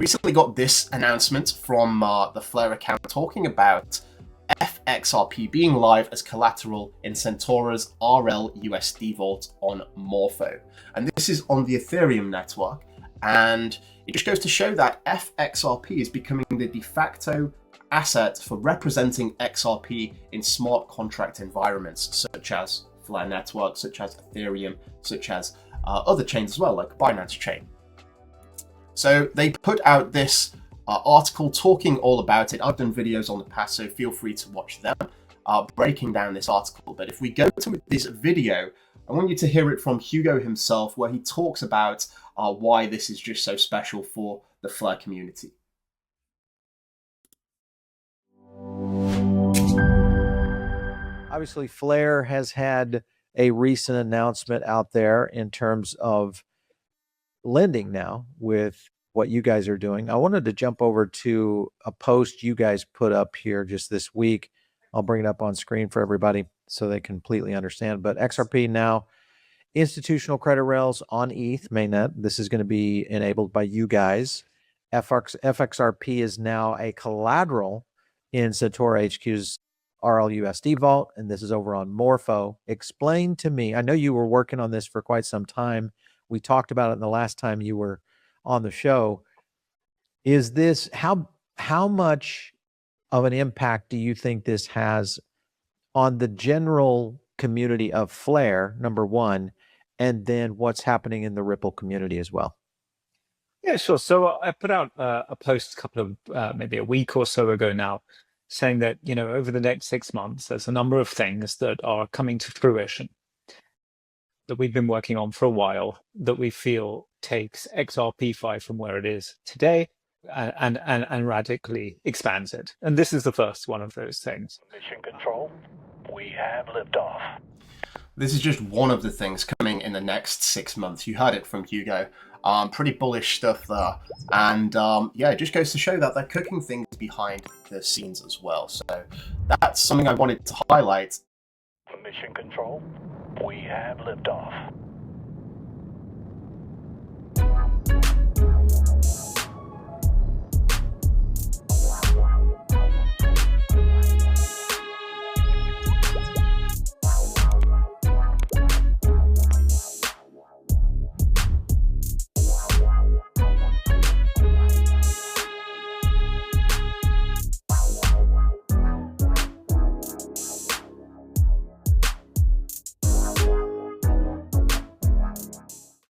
recently got this announcement from the FLR account talking about FXRP being live as collateral in Centauro's RL USD vault on Morpho. And this is on the Ethereum network. And it just goes to show that FXRP is becoming the de facto asset for representing XRP in smart contract environments, such as FLR network, such as Ethereum, such as other chains as well, like Binance Chain. So they put out this article talking all about it. I've done videos on the past, so feel free to watch them breaking down this article. But if we go to this video, I want you to hear it from Hugo himself, where he talks about why this is just so special for the FLR community. Obviously, FLR has had a recent announcement out there in terms of lending now with what you guys are doing. I wanted to jump over to a post you guys put up here just this week. I'll bring it up on screen for everybody so they completely understand. But XRP now, institutional credit rails on ETH mainnet. This is going to be enabled by you guys. FXRP is now a collateral in Satoru HQ's RLUSD vault, and this is over on Morpho. Explain to me, I know you were working on this for quite some time. We talked about it in the last time you were on the show. Is this, how much of an impact do you think this has on the general community of FLR, number one, and then what's happening in the Ripple community as well? Yeah, sure. So I put out a post a couple of, maybe a week or so ago now, saying that, you know, over the next 6 months, there's a number of things that are coming to fruition that we've been working on for a while that we feel takes XRP5 from where it is today and radically expands it. And this is the first one of those things. Mission control, we have liftoff. This is just one of the things coming in the next 6 months. You heard it from Hugo. Pretty bullish stuff there. And yeah, it just goes to show that they're cooking things behind the scenes as well. So that's something I wanted to highlight. Mission control, we have liftoff.